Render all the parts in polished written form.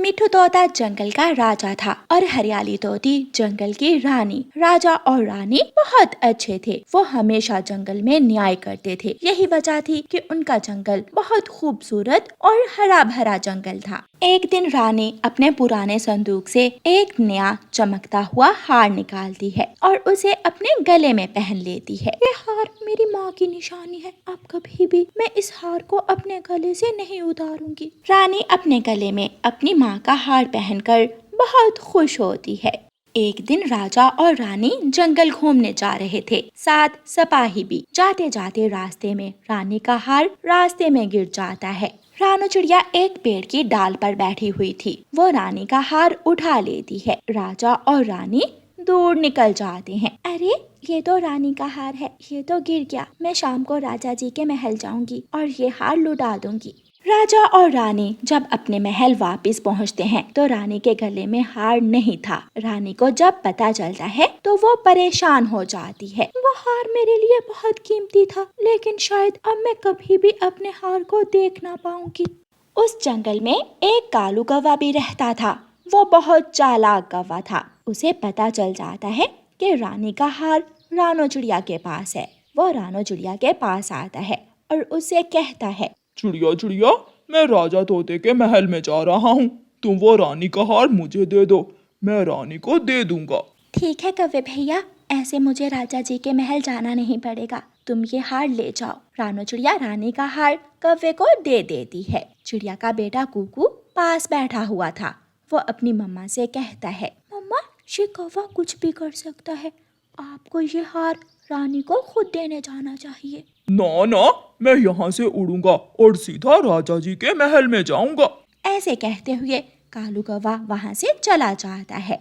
मिठू तोता जंगल का राजा था और हरियाली तोती जंगल की रानी। राजा और रानी बहुत अच्छे थे। वो हमेशा जंगल में न्याय करते थे। यही वजह थी कि उनका जंगल बहुत खूबसूरत और हरा भरा जंगल था। एक दिन रानी अपने पुराने संदूक से एक नया चमकता हुआ हार निकालती है और उसे अपने गले में पहन लेती है। ये हार मेरी माँ की निशानी है। अब कभी भी मैं इस हार को अपने गले से नहीं उतारूंगी। रानी अपने गले में अपनी माँ का हार पहनकर बहुत खुश होती है। एक दिन राजा और रानी जंगल घूमने जा रहे थे, साथ सिपाही भी। जाते जाते रास्ते में रानी का हार रास्ते में गिर जाता है। रानू चिड़िया एक पेड़ की डाल पर बैठी हुई थी। वो रानी का हार उठा लेती है। राजा और रानी दूर निकल जाते हैं। अरे ये तो रानी का हार है, ये तो गिर गया। मैं शाम को राजा जी के महल जाऊंगी और ये हार लुटा दूंगी। राजा और रानी जब अपने महल वापस पहुंचते हैं तो रानी के गले में हार नहीं था। रानी को जब पता चलता है तो वो परेशान हो जाती है। वो हार मेरे लिए बहुत कीमती था, लेकिन शायद अब मैं कभी भी अपने हार को देख ना पाऊंगी। उस जंगल में एक कालू कौवा भी रहता था। वो बहुत चालाक कौवा था। उसे पता चल जाता है कि रानी का हार रानू चिड़िया के पास है। वो रानू चिड़िया के पास आता है और उसे कहता है, चिड़िया चिड़िया, मैं राजा तोते के महल में जा रहा हूँ। तुम वो रानी का हार मुझे दे दो, मैं रानी को दे दूंगा। ठीक है कौवे भैया, ऐसे मुझे राजा जी के महल जाना नहीं पड़ेगा। तुम ये हार ले जाओ। रानू चिड़िया रानी का हार कौवे को दे देती है। चिड़िया का बेटा कुकू पास बैठा हुआ था। वो अपनी मम्मा से कहता है, मम्मा ये कौवा कुछ भी कर सकता है, आपको ये हार रानी को खुद देने जाना चाहिए। ना ना, मैं यहाँ से उड़ूंगा और सीधा राजा जी के महल में जाऊंगा। ऐसे कहते हुए कालू कौवा वहाँ से चला जाता है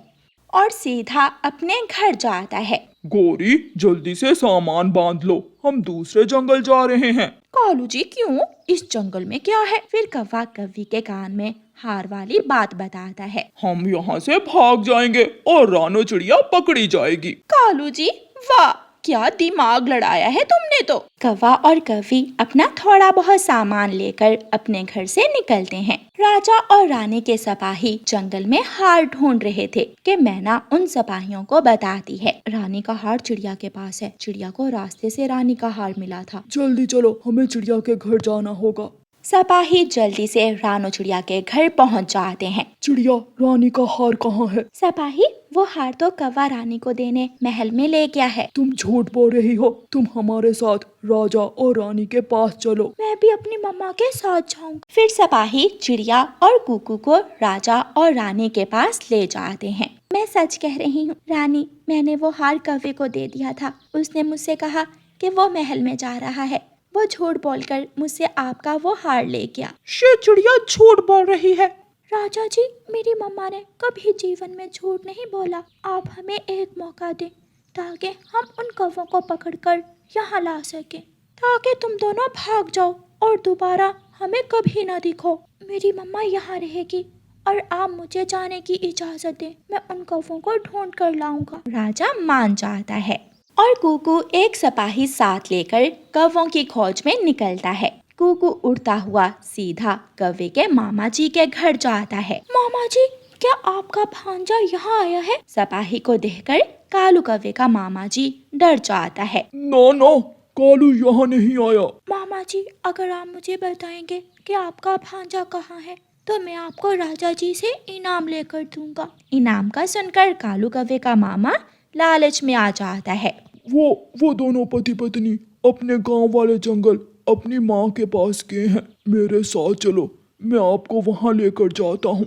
और सीधा अपने घर जाता है। गोरी, जल्दी से सामान बांध लो, हम दूसरे जंगल जा रहे हैं। कालू जी क्यों? इस जंगल में क्या है? फिर कौवा कौवी के कान में हार वाली बात बताता है। हम यहाँ से भाग जाएंगे और रानू चिड़िया पकड़ी जाएगी। कालू जी वाह, क्या दिमाग लड़ाया है तुमने तो। कौवा और कौवी अपना थोड़ा बहुत सामान लेकर अपने घर से निकलते हैं। राजा और रानी के सिपाही जंगल में हार ढूंढ रहे थे कि मैना उन सिपाहियों को बताती है, रानी का हार चिड़िया के पास है। चिड़िया को रास्ते से रानी का हार मिला था। जल्दी चलो, हमें चिड़िया के घर जाना होगा। सिपाही जल्दी से रानू चिड़िया के घर पहुंच जाते हैं। चिड़िया, रानी का हार कहाँ है? सिपाही, वो हार तो कौवा रानी को देने महल में ले गया है। तुम झूठ बोल रही हो। तुम हमारे साथ राजा और रानी के पास चलो। मैं भी अपनी मम्मा के साथ जाऊंगी। फिर सिपाही चिड़िया और कुकू को राजा और रानी के पास ले जाते हैं। मैं सच कह रही हूँ रानी, मैंने वो हार कौवे को दे दिया था। उसने मुझसे कहा कि वो महल में जा रहा है। वो झूठ बोलकर मुझसे आपका वो हार ले गया। ये चिड़िया झूठ बोल रही है। राजा जी, मेरी मम्मा ने कभी जीवन में झूठ नहीं बोला। आप हमें एक मौका दें ताकि हम उन कौवों को पकड़कर यहाँ ला सकें, ताकि तुम दोनों भाग जाओ और दोबारा हमें कभी ना दिखो। मेरी मम्मा यहाँ रहेगी और आप मुझे जाने की इजाजत दें। मैं उन कौवों को ढूंढ कर लाऊंगा। राजा मान जाता है और कुकू एक सिपाही साथ लेकर कौवों की खोज में निकलता है। कुकू उड़ता हुआ सीधा कौवे के मामा जी के घर जाता है। मामा जी, क्या आपका भांजा यहाँ आया है? सिपाही को देखकर कालू कौवे का मामा जी डर जाता है। नो नो, कालू यहाँ नहीं आया। मामा जी, अगर आप मुझे बताएंगे कि आपका भांजा कहाँ है तो मैं आपको राजा जी से इनाम लेकर दूंगा। इनाम का सुनकर कालू कौवे का मामा लालच में आ जाता है। वो दोनों पति पत्नी अपने गांव वाले जंगल अपनी माँ के पास गए हैं। मेरे साथ चलो, मैं आपको वहाँ लेकर जाता हूँ।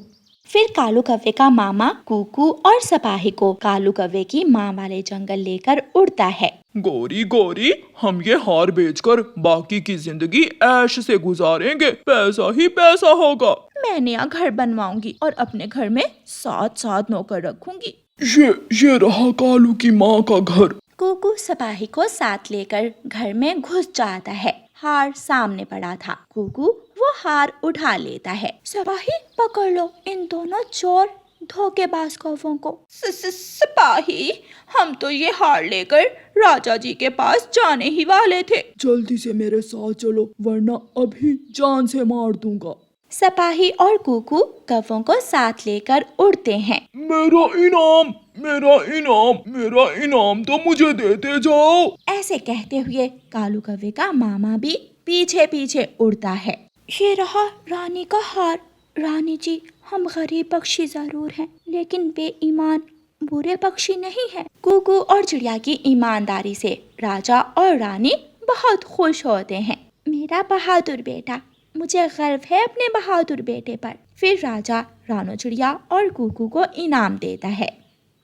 फिर कालू कौवे का मामा कुकू और सिपाही को कालू कौवे की माँ वाले जंगल लेकर उड़ता है। गोरी गोरी, हम ये हार बेचकर बाकी की जिंदगी ऐश से गुजारेंगे। पैसा ही पैसा होगा। मैं नया घर बनवाऊंगी और अपने घर में 7 नौकर रखूंगी। ये रहा कालू की माँ का घर। कुकू सिपाही को साथ लेकर घर में घुस जाता है। हार सामने पड़ा था। कुकू वो हार उठा लेता है। सिपाही, पकड़ लो इन दोनों चोर धोखेबाज कौवों को। सिपाही, हम तो ये हार लेकर राजा जी के पास जाने ही वाले थे। जल्दी से मेरे साथ चलो, वरना अभी जान से मार दूंगा। सिपाही और कुकू कौवों को साथ लेकर उड़ते हैं। मेरा इनाम, मेरा इनाम, मेरा इनाम तो मुझे देते जाओ। ऐसे कहते हुए कालू कौवे का मामा भी पीछे पीछे उड़ता है। ये रहा रानी का हार। रानी जी, हम गरीब पक्षी जरूर हैं, लेकिन बेईमान बुरे पक्षी नहीं हैं। कुकू और चिड़िया की ईमानदारी से राजा और रानी बहुत खुश होते हैं। मेरा बहादुर बेटा, मुझे गर्व है अपने बहादुर बेटे पर। फिर राजा रानो चिड़िया और कुकू को इनाम देता है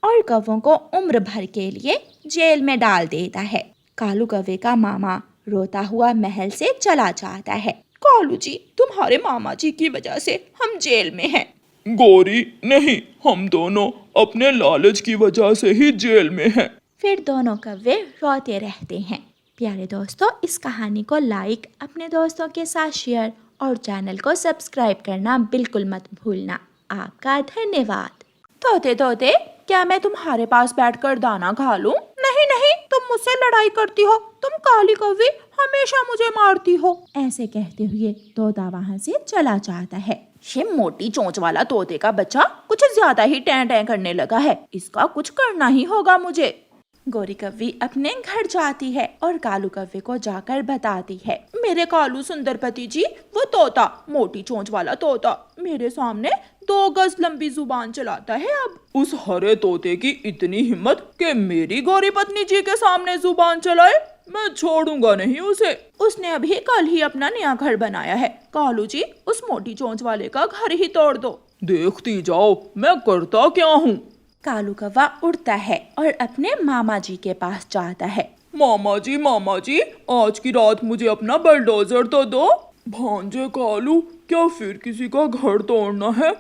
और कौवों को उम्र भर के लिए जेल में डाल देता है। कालू कौवे का मामा रोता हुआ महल से चला जाता है। कालू जी, तुम्हारे मामा जी की वजह से हम जेल में हैं। गौरी, नहीं, हम दोनों अपने लालच की वजह से ही जेल में हैं। फिर दोनों कौवे रोते रहते हैं। प्यारे दोस्तों, इस कहानी को लाइक, अपने दोस्तों के साथ शेयर और चैनल को सब्सक्राइब करना बिल्कुल मत भूलना। आपका धन्यवाद। तोते तोते, क्या मैं तुम्हारे पास बैठकर दाना खा लूं? नहीं नहीं, तुम मुझसे लड़ाई करती हो। तुम काली कौवी हमेशा मुझे मारती हो। ऐसे कहते हुए तोता वहाँ से चला जाता है। ये मोटी चोंच वाला तोते का बच्चा कुछ ज्यादा ही टैं टैं करने लगा है। इसका कुछ करना ही होगा मुझे। गोरी कौवी अपने घर जाती है और कालू कौवे को जाकर बताती है, मेरे कालू सुंदरपति जी, वो तोता, मोटी चोंच वाला तोता, मेरे सामने 2 गज लंबी जुबान चलाता है। अब उस हरे तोते की इतनी हिम्मत कि मेरी गौरी पत्नी जी के सामने जुबान चलाए? मैं छोड़ूंगा नहीं उसे। उसने अभी कल ही अपना नया घर बनाया है। कालू जी, उस मोटी चोंच वाले का घर ही तोड़ दो। देखती जाओ मैं करता क्या हूँ। कालू कौवा उड़ता है और अपने मामा जी के पास जाता है। मामा जी, आज की रात मुझे अपना बुलडोजर तो दो। भांजे कालू, क्या फिर किसी का घर तोड़ना है?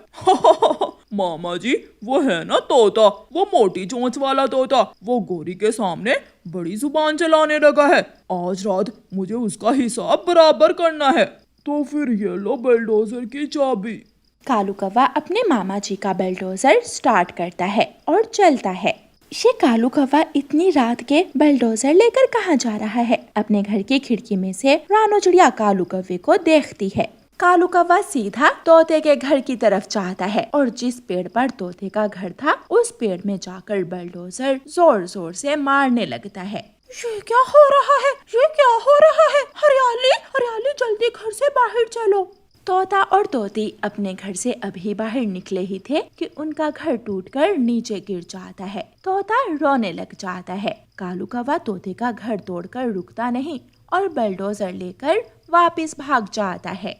मामा जी, वो है ना तोता, वो मोटी चोंच वाला तोता, वो गोरी के सामने बड़ी जुबान चलाने लगा है। आज रात मुझे उसका हिसाब बराबर करना है। तो फिर ये लो बुलडोजर की चाबी। कालू कौवा अपने मामा जी का बुलडोजर स्टार्ट करता है और चलता है। ये कालू कौवा इतनी रात के बुलडोजर लेकर कहाँ जा रहा है? अपने घर की खिड़की में से रानो चिड़िया कालू कौवे को देखती है। कालू कौवा सीधा तोते के घर की तरफ जाता है और जिस पेड़ पर तोते का घर था, उस पेड़ में जाकर बुलडोजर जोर जोर से मारने लगता है। ये क्या हो रहा है? ये क्या हो रहा है? हरियाली, हरियाली, जल्दी घर से बाहर चलो। तोता और तोती अपने घर से अभी बाहर निकले ही थे कि उनका घर टूटकर नीचे गिर जाता है। तोता रोने लग जाता है। कालू कौवा तोते का घर तोड़कर रुकता नहीं और बुलडोजर लेकर वापस भाग जाता है।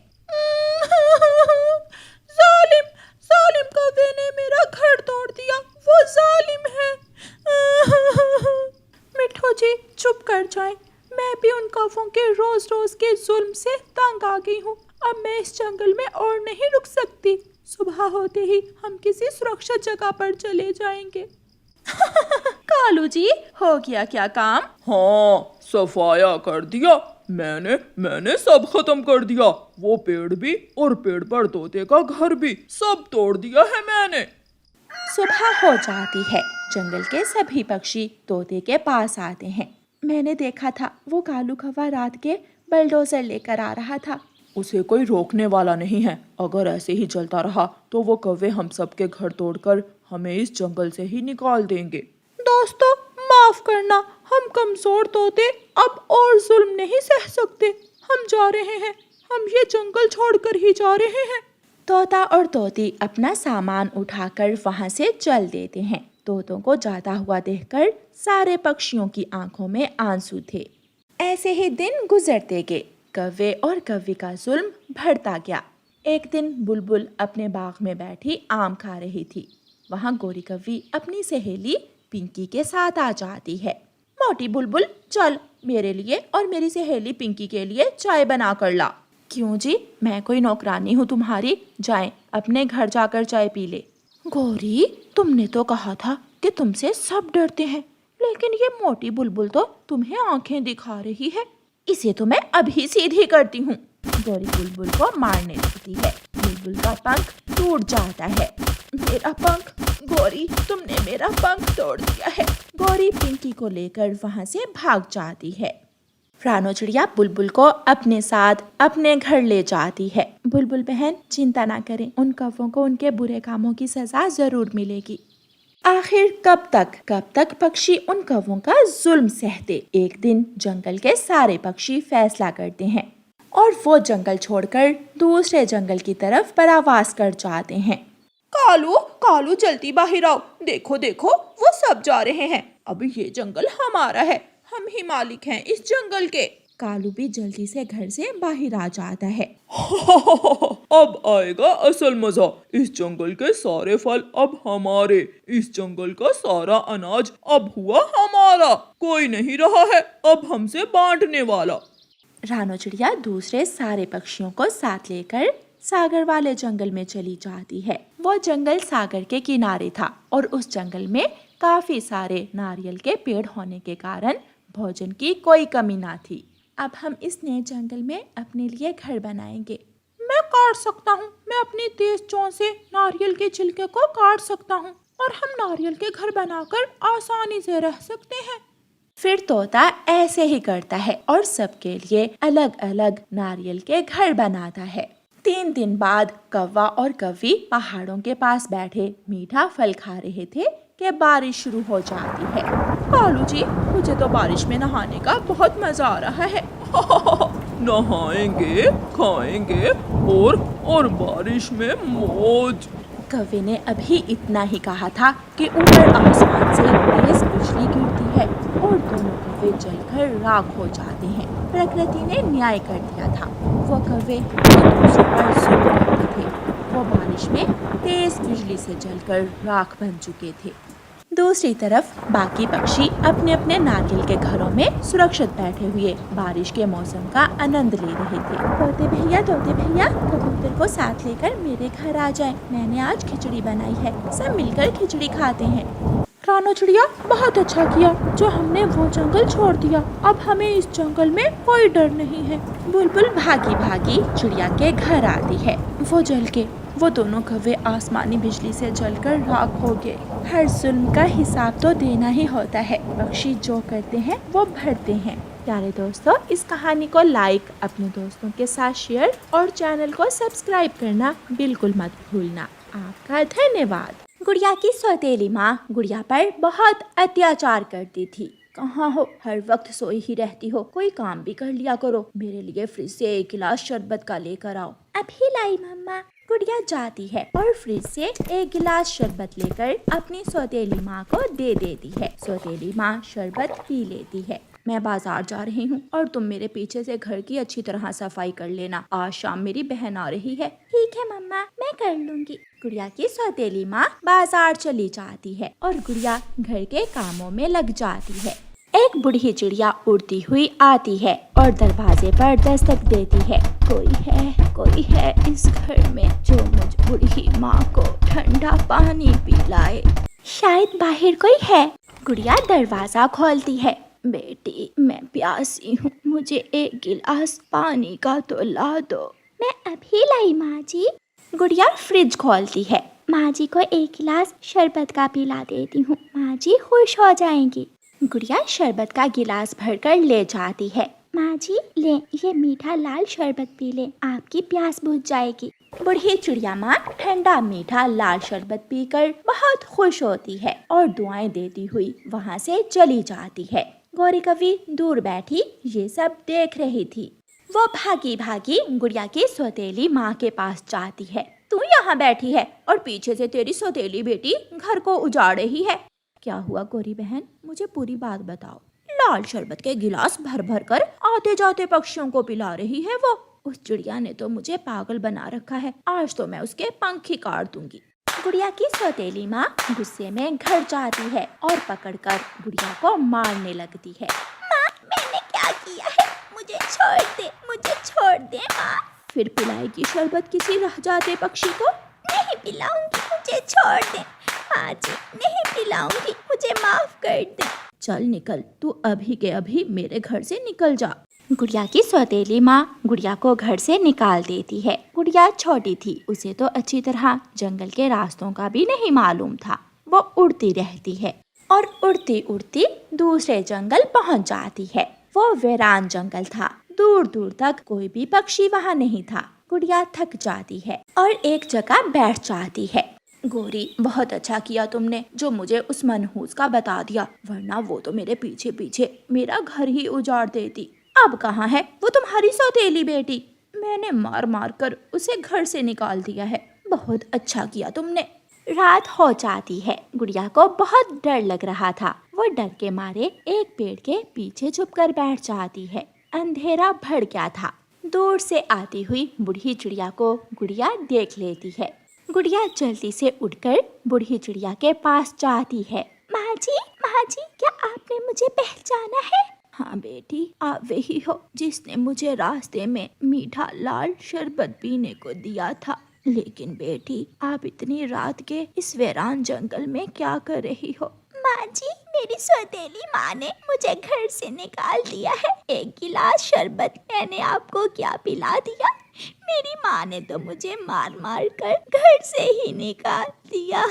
जालिम, जालिम कौवे ने मेरा घर तोड़ दिया, वो जालिम है। मिठू जी, चुप कर जाएं। मैं भी उन कौवों के रोज रोज के जुल्म से तंग आ गई हूँ। अब मैं इस जंगल में और नहीं रुक सकती। सुबह होते ही हम किसी सुरक्षित जगह पर चले जाएंगे। कालू जी, हो गया क्या काम? हाँ, सफाया कर दिया मैंने सब खत्म कर दिया। वो पेड़ भी और पेड़ पर तोते का घर भी सब तोड़ दिया है मैंने। सुबह हो जाती है। जंगल के सभी पक्षी तोते के पास आते हैं। मैंने देखा था, वो कालू कौवा रात के बुलडोजर लेकर आ रहा था। उसे कोई रोकने वाला नहीं है। अगर ऐसे ही चलता रहा तो वो कौवे हम सबके घर तोड़कर हमें इस जंगल से ही निकाल देंगे। दोस्तों, माफ करना, हम कमजोर तोते अब और जुल्म नहीं सह सकते। हम जा रहे हैं, हम ये जंगल छोड़कर ही जा रहे हैं। तोता और तोती अपना सामान उठाकर वहाँ से चल देते हैं। तोतों को जाता हुआ देखकर सारे पक्षियों की आंखों में आंसू थे। ऐसे ही दिन गुजरते गए। कौवे और कौवी का जुल्म बढ़ता गया। एक दिन बुलबुल अपने बाग में बैठी आम खा रही थी। वहाँ गोरी कौवी अपनी सहेली पिंकी के साथ आ जाती है। मोटी बुलबुल, चल मेरे लिए और मेरी सहेली पिंकी के लिए चाय बना कर ला। क्यों जी, मैं कोई नौकरानी हूँ तुम्हारी? जाएं, अपने घर जाकर चाय पी ले। गोरी, तुमने तो कहा था कि तुमसे सब डरते हैं, लेकिन ये मोटी बुलबुल तो तुम्हें आंखें दिखा रही है। इसे तो मैं अभी सीधी करती हूँ। गोरी बुलबुल को मारने लगती है। बुलबुल का पंख टूट जाता है। मेरा पंख, गोरी, तुमने मेरा पंख तोड़ दिया है। गोरी पिंकी को लेकर वहाँ से भाग जाती है। रानो चिड़िया बुलबुल को अपने साथ अपने घर ले जाती है। बुलबुल बहन चिंता ना करें, उन कौवों को उनके बुरे कामों की सजा जरूर मिलेगी। आखिर कब तक पक्षी उन कौवों का जुल्म सहते। एक दिन जंगल के सारे पक्षी फैसला करते हैं और वो जंगल छोड़कर दूसरे जंगल की तरफ परावास कर जाते हैं। कालू कालू जल्दी बाहर आओ, देखो देखो वो सब जा रहे हैं। अब ये जंगल हमारा है, हम ही मालिक हैं इस जंगल के। कालू भी जल्दी से घर से बाहर आ जाता है। अब आएगा असल मजा, इस जंगल के सारे फल अब हमारे, इस जंगल का सारा अनाज अब हुआ हमारा, कोई नहीं रहा है अब हमसे बांटने वाला। रानो चिड़िया दूसरे सारे पक्षियों को साथ लेकर सागर वाले जंगल में चली जाती है। वो जंगल सागर के किनारे था और उस जंगल में काफी सारे नारियल के पेड़ होने के कारण भोजन की कोई कमी ना थी। अब हम इस नए जंगल में अपने लिए घर बनाएंगे। मैं काट सकता हूँ, मैं अपनी तेज चोंच से नारियल के छिलके को काट सकता हूँ और हम नारियल के घर बनाकर आसानी से रह सकते हैं। फिर तोता ऐसे ही करता है और सबके लिए अलग अलग नारियल के घर बनाता है। 3 दिन बाद कौवा और कौवी पहाड़ों के पास बैठे मीठा फल खा रहे थे कि बारिश शुरू हो जाती है। कालू जी, मुझे तो बारिश में नहाने का बहुत मजा आ रहा है। नहाएंगे, खाएंगे और बारिश में मौज। कौवे ने अभी इतना ही कहा था कि ऊपर आसमान से तेज बिजली गिरती है और दोनों कौवे जलकर राख हो जाते हैं। प्रकृति ने न्याय कर दिया था। वो कौवे एक दूसरे पर जुल्म करते थे। वो बारिश में तेज बिजली से जलकर राख बन चुके थे। दूसरी तरफ बाकी पक्षी अपने अपने नारियल के घरों में सुरक्षित बैठे हुए बारिश के मौसम का आनंद ले रहे थे। तोते भैया कबूतर को साथ लेकर मेरे घर आ जाएं। मैंने आज खिचड़ी बनाई है, सब मिलकर खिचड़ी खाते हैं। रानो चिड़िया, बहुत अच्छा किया जो हमने वो जंगल छोड़ दिया, अब हमें इस जंगल में कोई डर नहीं है। बुलबुल भागी भागी चिड़िया के घर आती है। वो दोनों कौवे आसमानी बिजली से जलकर राख हो गए। हर जुल्म का हिसाब तो देना ही होता है। पक्षी जो करते हैं वो भरते हैं। प्यारे दोस्तों, इस कहानी को लाइक, अपने दोस्तों के साथ शेयर और चैनल को सब्सक्राइब करना बिल्कुल मत भूलना। आपका धन्यवाद। गुड़िया की सौतेली माँ गुड़िया पर बहुत अत्याचार करती थी। कहाँ हो, हर वक्त सोई ही रहती हो, कोई काम भी कर लिया करो। मेरे लिए फ्रिज से 1 गिलास शरबत का लेकर आओ। अभी लाई मम्मा। गुड़िया जाती है और फ्रिज से 1 गिलास शरबत लेकर अपनी सौतेली माँ को दे देती है। सौतेली माँ शरबत पी लेती है। मैं बाजार जा रही हूँ और तुम मेरे पीछे से घर की अच्छी तरह सफाई कर लेना। आज शाम मेरी बहन आ रही है। ठीक है मम्मा, मैं कर लूँगी। गुड़िया की सौतेली माँ बाजार चली जाती है और गुड़िया घर के कामों में लग जाती है। एक बूढ़ी चिड़िया उड़ती हुई आती है और दरवाजे पर दस्तक देती है। कोई है इस घर में जो मुझ बूढ़ी माँ को ठंडा पानी पिलाए। शायद बाहर कोई है। गुड़िया दरवाजा खोलती है। बेटी, मैं प्यासी हूँ, मुझे 1 गिलास पानी का तो ला दो। मैं अभी लाई माँ जी। गुड़िया फ्रिज खोलती है। माँ जी को 1 गिलास शरबत का पिला देती हूँ, माँ जी खुश हो जाएंगी। गुड़िया शरबत का गिलास भरकर ले जाती है। माँ जी ले, ये मीठा लाल शरबत पी ले, आपकी प्यास बुझ जाएगी। बूढ़ी चिड़िया माँ ठंडा मीठा लाल शरबत पीकर बहुत खुश होती है और दुआएं देती हुई वहाँ से चली जाती है। गौरी कवि दूर बैठी ये सब देख रही थी। वो भागी भागी गुड़िया की सौतेली माँ के पास जाती है। तू यहाँ बैठी है और पीछे से तेरी सौतेली बेटी घर को उजाड़ रही है। क्या हुआ गौरी बहन, मुझे पूरी बात बताओ। लाल शरबत के गिलास भर भर कर आते जाते पक्षियों को पिला रही है वो। उस चिड़िया ने तो मुझे पागल बना रखा है, आज तो मैं उसके पंख ही काट दूंगी। गुड़िया की सौतेली माँ गुस्से में घर जाती है और पकड़कर गुड़िया को मारने लगती है। माँ, मैंने क्या किया है, मुझे छोड़ दे माँ। फिर पिलाएगी शरबत किसी रह जाते पक्षी को? नहीं पिलाऊंगी, मुझे छोड़ दे माँ जी, नहीं पिलाऊंगी, मुझे माफ कर दे। चल निकल, तू अभी के अभी मेरे घर से निकल जा। गुड़िया की सौतेली माँ गुड़िया को घर से निकाल देती है। गुड़िया छोटी थी, उसे तो अच्छी तरह जंगल के रास्तों का भी नहीं मालूम था। वो उड़ती रहती है और उड़ती उड़ती दूसरे जंगल पहुंच जाती है। वो वीरान जंगल था। दूर दूर तक कोई भी पक्षी वहाँ नहीं था। गुड़िया थक जाती है और एक जगह बैठ जाती है। गोरी, बहुत अच्छा किया तुमने जो मुझे उस मनहूस का बता दिया, वरना वो तो मेरे पीछे पीछे मेरा घर ही उजाड़ देती। अब कहाँ है वो तुम्हारी सौतेली बेटी? मैंने मार मार कर उसे घर से निकाल दिया है। बहुत अच्छा किया तुमने। रात हो जाती है। गुड़िया को बहुत डर लग रहा था। वो डर के मारे एक पेड़ के पीछे छुपकर बैठ जाती है। अंधेरा बढ़ गया था। दूर से आती हुई बूढ़ी चिड़िया को गुड़िया देख लेती है। गुड़िया जल्दी से उठकर बूढ़ी चिड़िया के पास जाती है। माँ जी, क्या आपने मुझे पहचाना है? हाँ बेटी, आप वही हो जिसने मुझे रास्ते में मीठा लाल शरबत पीने को दिया था। लेकिन बेटी, आप इतनी रात के इस वीरान जंगल में क्या कर रही हो? माँ जी, मेरी सौतेली माँ ने मुझे घर से निकाल दिया है। एक गिलास शरबत मैंने आपको क्या पिला दिया? मेरी माँ ने तो मुझे मार मार कर घर से ही निकाल दिया।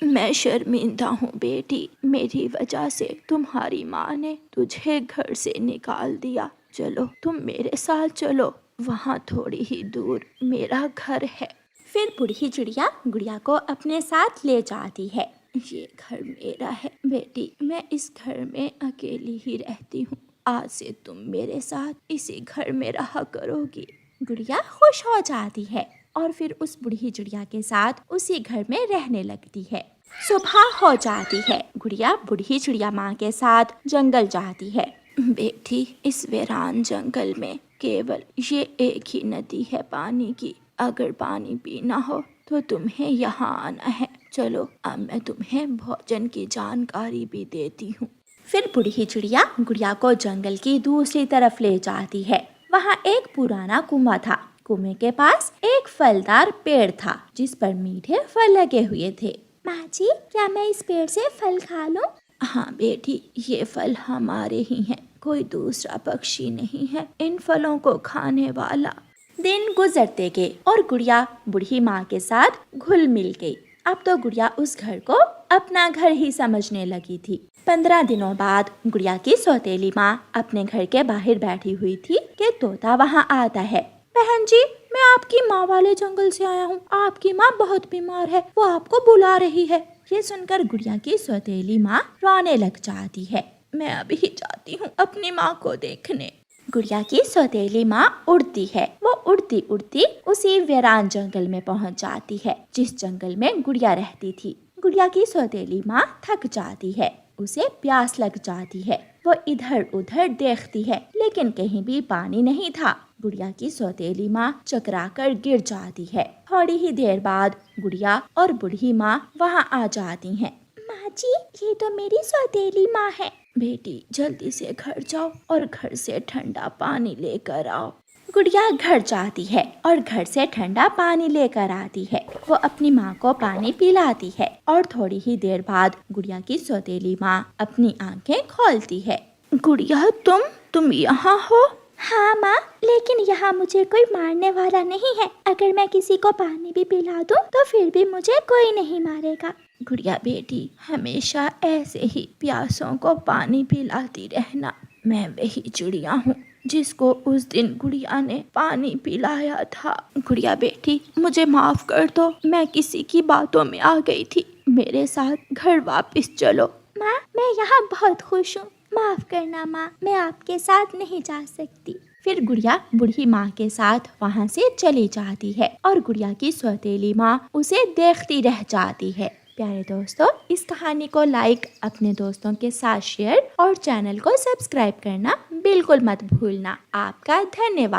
मैं शर्मिंदा हूँ बेटी, मेरी वजह से तुम्हारी माँ ने तुझे घर से निकाल दिया। चलो तुम मेरे साथ चलो, वहाँ थोड़ी ही दूर मेरा घर है। फिर बूढ़ी चिड़िया गुड़िया को अपने साथ ले जाती है। ये घर मेरा है बेटी, मैं इस घर में अकेली ही रहती हूँ। आज से तुम मेरे साथ इसी घर में रहा करोगी। गुड़िया खुश हो जाती है और फिर उस बूढ़ी चिड़िया के साथ उसी घर में रहने लगती है। सुबह हो जाती है। गुड़िया बूढ़ी चिड़िया माँ के साथ जंगल जाती है। बेटी, इस वीरान जंगल में केवल ये एक ही नदी है पानी की। अगर पानी पीना हो तो तुम्हें यहाँ आना है। चलो अब मैं तुम्हें भोजन की जानकारी भी देती हूँ। फिर बूढ़ी चिड़िया गुड़िया को जंगल की दूसरी तरफ ले जाती है। वहाँ एक पुराना कुआं था। कुएं के पास एक फलदार पेड़ था जिस पर मीठे फल लगे हुए थे। माँ जी, क्या मैं इस पेड़ से फल खा लूं? हाँ बेटी, ये फल हमारे ही हैं, कोई दूसरा पक्षी नहीं है इन फलों को खाने वाला। दिन गुजरते गए और गुड़िया बूढ़ी माँ के साथ घुल मिल गई। अब तो गुड़िया उस घर को अपना घर ही समझने लगी थी। 15 दिनों बाद गुड़िया की सौतेली माँ अपने घर के बाहर बैठी हुई थी कि तोता वहाँ आता है। बहन जी, मैं आपकी माँ वाले जंगल से आया हूँ। आपकी माँ बहुत बीमार है, वो आपको बुला रही है। ये सुनकर गुड़िया की सौतेली माँ रोने लग जाती है। मैं अभी ही जाती हूँ अपनी माँ को देखने। गुड़िया की सौतेली माँ उड़ती है। वो उड़ती उड़ती उसी वीरान जंगल में पहुँच जाती है जिस जंगल में गुड़िया रहती थी। गुड़िया की सौतेली माँ थक जाती है, उसे प्यास लग जाती है। वो इधर उधर देखती है लेकिन कहीं भी पानी नहीं था। गुड़िया की सौतेली माँ चकरा कर गिर जाती है। थोड़ी ही देर बाद गुड़िया और बूढ़ी माँ वहाँ आ जाती हैं। माँ जी, ये तो मेरी सौतेली माँ है। बेटी, जल्दी से घर जाओ और घर से ठंडा पानी लेकर आओ। गुड़िया घर जाती है और घर से ठंडा पानी लेकर आती है। वो अपनी माँ को पानी पिलाती है और थोड़ी ही देर बाद गुड़िया की सौतेली माँ अपनी आंखें खोलती है। गुड़िया, तुम यहाँ हो? हाँ माँ, लेकिन यहाँ मुझे कोई मारने वाला नहीं है। अगर मैं किसी को पानी भी पिला दूँ तो फिर भी मुझे कोई नहीं मारेगा। गुड़िया बेटी, हमेशा ऐसे ही प्यासों को पानी पिलाती रहना। मैं वही चिड़िया हूँ जिसको उस दिन गुड़िया ने पानी पिलाया था। गुड़िया बेटी, मुझे माफ कर दो, मैं किसी की बातों में आ गई थी। मेरे साथ घर वापस चलो। माँ, मैं यहाँ बहुत खुश हूँ। माफ करना माँ, मैं आपके साथ नहीं जा सकती। फिर गुड़िया बूढ़ी माँ के साथ वहाँ से चली जाती है और गुड़िया की सौतेली माँ उसे देखती रह जाती है। प्यारे दोस्तों, इस कहानी को लाइक, अपने दोस्तों के साथ शेयर और चैनल को सब्सक्राइब करना बिल्कुल मत भूलना। आपका धन्यवाद।